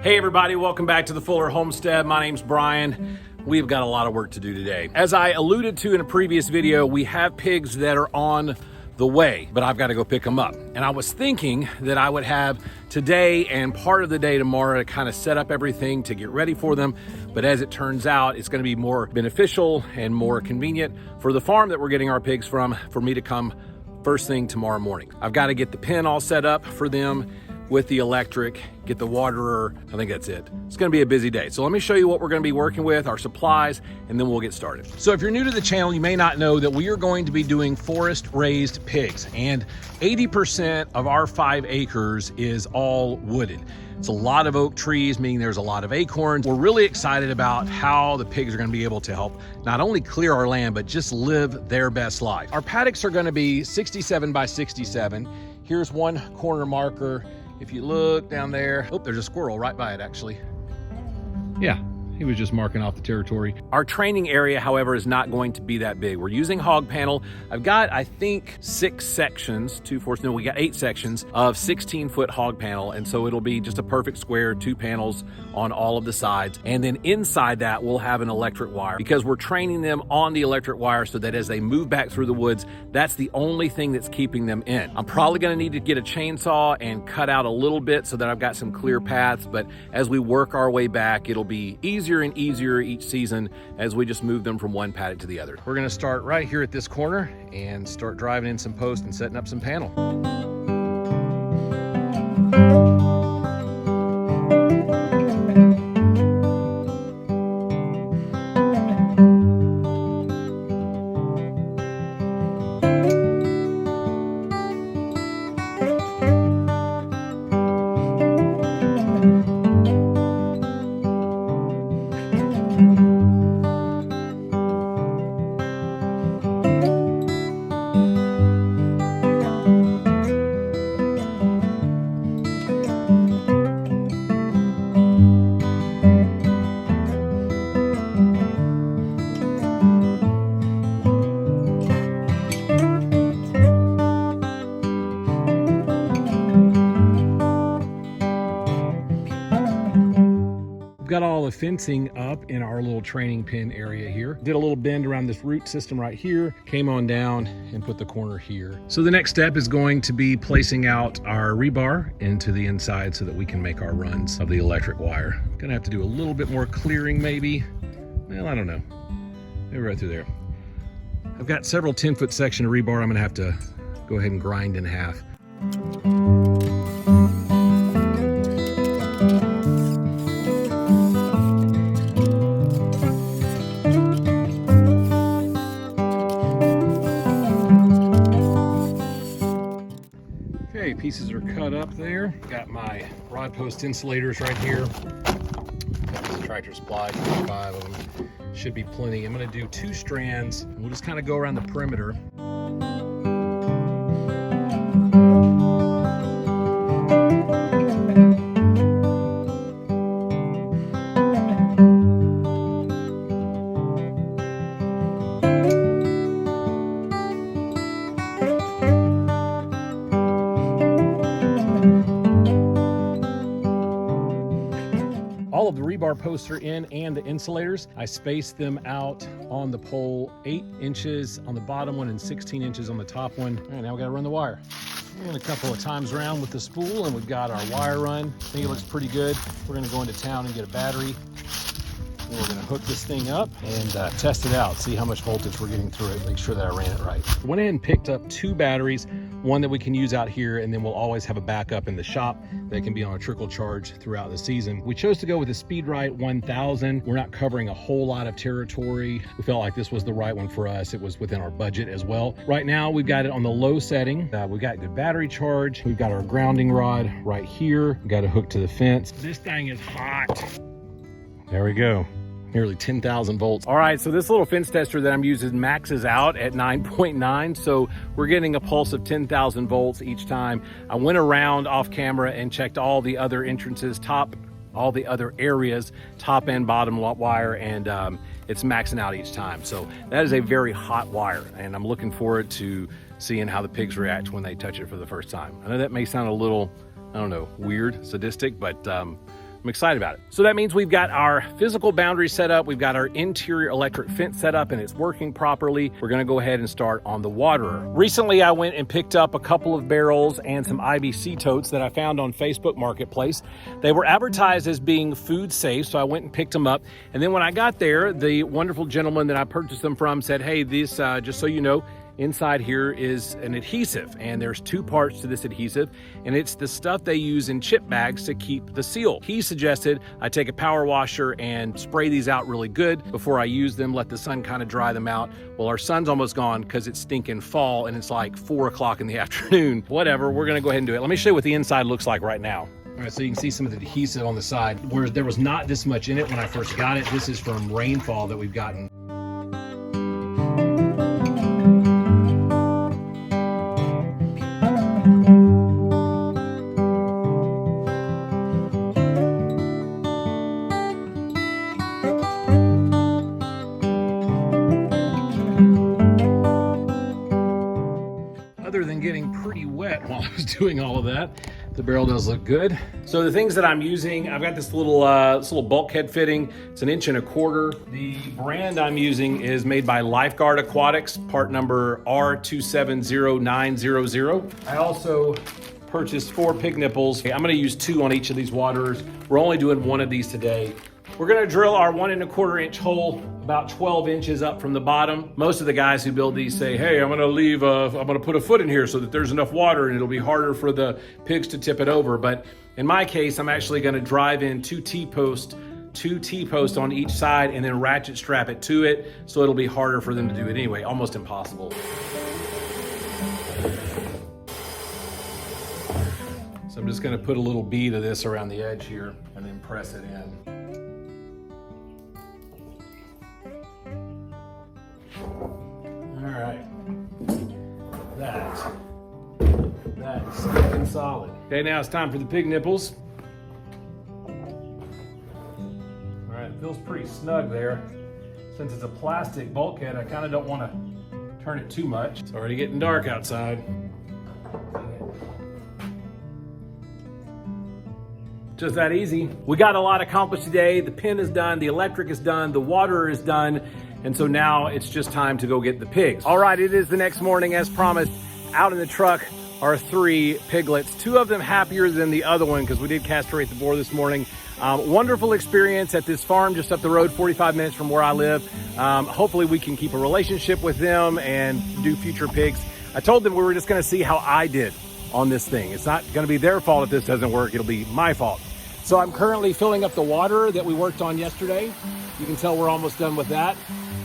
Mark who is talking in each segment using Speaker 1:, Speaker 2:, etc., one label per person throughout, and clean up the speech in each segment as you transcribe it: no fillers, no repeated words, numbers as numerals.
Speaker 1: Hey everybody, welcome back to the Fuller Homestead. My name's Brian. We've got a lot of work to do today. As I alluded to in a previous video, we have pigs that are on the way, but I've got to go pick them up. And I was thinking that I would have today and part of the day tomorrow to kind of set up everything to get ready for them. But as it turns out, it's going to be more beneficial and more convenient for the farm that we're getting our pigs from for me to come first thing tomorrow morning. I've got to get the pen all set up for them with the electric, get the waterer. I think that's it. It's gonna be a busy day. So let me show you what we're gonna be working with, our supplies, and then we'll get started. So if you're new to the channel, you may not know that we are going to be doing forest raised pigs, and 80% of our 5 acres is all wooded. It's a lot of oak trees, meaning there's a lot of acorns. We're really excited about how the pigs are gonna be able to help not only clear our land, but just live their best life. Our paddocks are gonna be 67 by 67. Here's one corner marker. If you look down there, oh, there's a squirrel right by it actually. Yeah, he was just marking off the territory. Our training area, however, is not going to be that big. We're using hog panel. I've got, I think, 6 sections, we got 8 sections of 16-foot hog panel. And so it'll be just a perfect square, 2 panels on all of the sides. And then inside that, we'll have an electric wire because we're training them on the electric wire so that as they move back through the woods, that's the only thing that's keeping them in. I'm probably gonna need to get a chainsaw and cut out a little bit so that I've got some clear paths, but as we work our way back, it'll be easier and easier each season as we just move them from one paddock to the other. We're gonna start right here at this corner and start driving in some posts and setting up some panel. Got all the fencing up in our little training pen area here. Did a little bend around this root system right here, came on down and put the corner here. So the next step is going to be placing out our rebar into the inside so that we can make our runs of the electric wire. Gonna have to do a little bit more clearing maybe. Well, I don't know. Maybe right through there. I've got several 10-foot section of rebar I'm gonna have to go ahead and grind in half. Okay, pieces are cut up there. Got my rod post insulators right here. Got this tractor supply, 5 of them. Should be plenty. I'm gonna do 2 strands. We'll just kind of go around the perimeter. All of the rebar posts are in and the insulators. I spaced them out on the pole 8 inches on the bottom one and 16 inches on the top one. All right, now we gotta run the wire. And a couple of times around with the spool and we've got our wire run. I think it looks pretty good. We're gonna go into town and get a battery. And we're gonna hook this thing up and test it out, see how much voltage we're getting through it, make sure that I ran it right. Went in and picked up 2 batteries, one that we can use out here, and then we'll always have a backup in the shop that can be on a trickle charge throughout the season. We chose to go with the SpeedRite 1000. We're not covering a whole lot of territory. We felt like this was the right one for us. It was within our budget as well. Right now, we've got it on the low setting. We've got good battery charge. We've got our grounding rod right here. We've got it hooked to the fence. This thing is hot. There we go. Nearly 10,000 volts. All right, so this little fence tester that I'm using maxes out at 9.9, so we're getting a pulse of 10,000 volts each time. I went around off camera and checked all the other entrances, all the other areas, top and bottom wire, and it's maxing out each time. So that is a very hot wire, and I'm looking forward to seeing how the pigs react when they touch it for the first time. I know that may sound a little, I don't know, weird, sadistic, but I'm excited about it. So that means we've got our physical boundary set up. We've got our interior electric fence set up and it's working properly. We're gonna go ahead and start on the waterer. Recently, I went and picked up a couple of barrels and some IBC totes that I found on Facebook Marketplace. They were advertised as being food safe, so I went and picked them up. And then when I got there, the wonderful gentleman that I purchased them from said, hey, this, just so you know, inside here is an adhesive, and there's two parts to this adhesive, and it's the stuff they use in chip bags to keep the seal. He suggested I take a power washer and spray these out really good before I use them, let the sun kind of dry them out. Well, our sun's almost gone because it's stinking fall and it's like 4 o'clock in the afternoon. Whatever, we're gonna go ahead and do it. Let me show you what the inside looks like right now. All right, so you can see some of the adhesive on the side where there was not this much in it when I first got it. This is from rainfall that we've gotten. Other than getting pretty wet while I was doing all of that, the barrel does look good. So the things that I'm using, I've got this little bulkhead fitting. It's 1.25 inches. The brand I'm using is made by Lifeguard Aquatics, part number R270900. I also purchased 4 pig nipples. I'm gonna use 2 on each of these waterers. We're only doing 1 of these today. We're gonna drill our 1.25 inch hole about 12 inches up from the bottom. Most of the guys who build these say, hey, I'm gonna put a foot in here so that there's enough water and it'll be harder for the pigs to tip it over. But in my case, I'm actually gonna drive in 2 T-posts on each side and then ratchet strap it to it, so it'll be harder for them to do it anyway, almost impossible. So I'm just gonna put a little bead of this around the edge here and then press it in. All right, that's sticking solid. Okay, now it's time for the pig nipples. All right, it feels pretty snug there. Since it's a plastic bulkhead, I kind of don't want to turn it too much. It's already getting dark outside. Just that easy. We got a lot accomplished today. The pen is done, the electric is done, the water is done, and so now it's just time to go get the pigs. All right, it is the next morning as promised. Out in the truck are 3 piglets, 2 of them happier than the other one because we did castrate the boar this morning. Wonderful experience at this farm just up the road, 45 minutes from where I live. Hopefully we can keep a relationship with them and do future pigs. I told them we were just gonna see how I did on this thing. It's not gonna be their fault if this doesn't work, it'll be my fault. So I'm currently filling up the water that we worked on yesterday. You can tell we're almost done with that.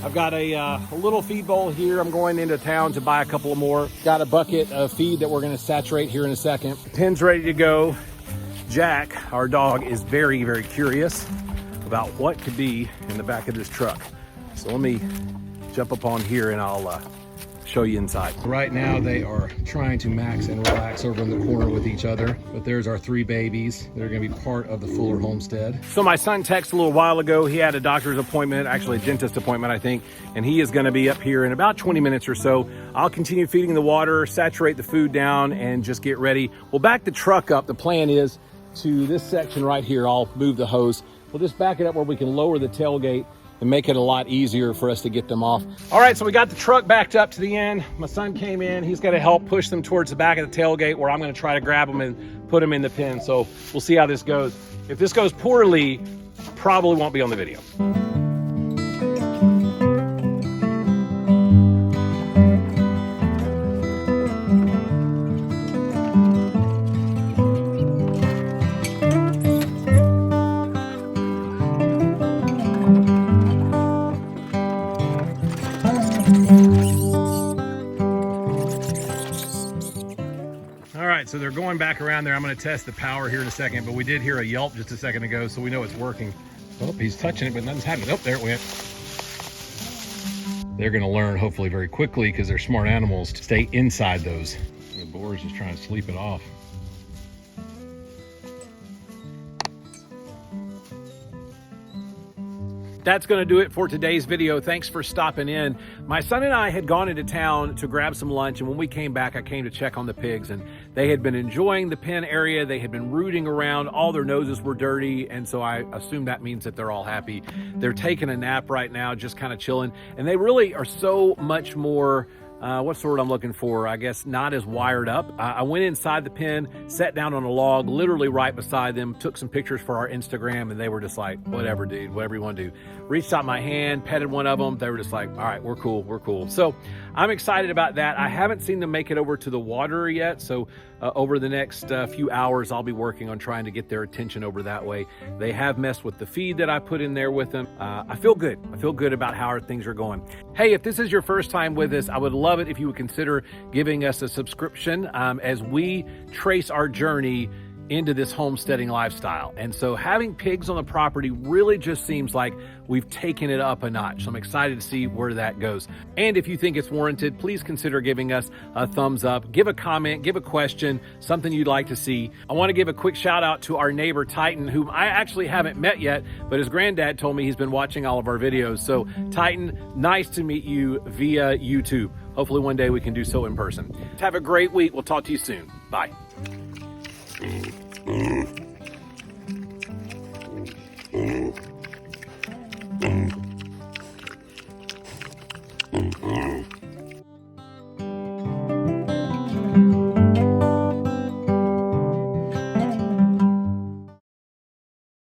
Speaker 1: I've got a little feed bowl here. I'm going into town to buy a couple of more. Got a bucket of feed that we're gonna saturate here in a second. Pen's ready to go. Jack, our dog, is very, very curious about what could be in the back of this truck. So let me jump up on here and I'll show you inside. Right now they are trying to max and relax over in the corner with each other, but there's our 3 babies. They're gonna be part of the Fuller homestead. So my son texted a little while ago. He had a doctor's appointment, actually a dentist appointment, I think, and he is gonna be up here in about 20 minutes or so. I'll continue feeding the water, saturate the food down, and just get ready. We'll back the truck up. The plan is to this section right here. I'll move the hose. We'll just back it up where we can lower the tailgate and make it a lot easier for us to get them off. All right, so we got the truck backed up to the end. My son came in. He's gonna help push them towards the back of the tailgate where I'm gonna try to grab them and put them in the pen. So we'll see how this goes. If this goes poorly, probably won't be on the video. So they're going back around there. I'm going to test the power here in a second, but we did hear a yelp just a second ago, so we know it's working. Oh, he's touching it, but nothing's happening. Oh, there it went. They're going to learn hopefully very quickly because they're smart animals to stay inside those. The boar is just trying to sleep it off. That's going to do it for today's video. Thanks for stopping in. My son and I had gone into town to grab some lunch, and when we came back, I came to check on the pigs, and They had been enjoying the pen area. They had been rooting around. All their noses were dirty, and so I assume that means that they're all happy. They're taking a nap right now, just kind of chilling, and they really are so much more what's the word I'm looking for? I guess not as wired up. I went inside the pen, sat down on a log, literally right beside them, took some pictures for our Instagram, and they were just like, whatever, dude, whatever you want to do. Reached out my hand, petted one of them. They were just like, all right, we're cool, we're cool. So I'm excited about that. I haven't seen them make it over to the water yet, so over the next few hours, I'll be working on trying to get their attention over that way. They have messed with the feed that I put in there with them. I feel good. I feel good about how our things are going. Hey, if this is your first time with us, I would love it if you would consider giving us a subscription as we trace our journey into this homesteading lifestyle. And so having pigs on the property really just seems like we've taken it up a notch. So I'm excited to see where that goes. And if you think it's warranted, please consider giving us a thumbs up, give a comment, give a question, something you'd like to see. I want to give a quick shout out to our neighbor Titan, whom I actually haven't met yet, but his granddad told me he's been watching all of our videos. So Titan, nice to meet you via YouTube. Hopefully one day we can do so in person. Have a great week. We'll talk to you soon. Bye.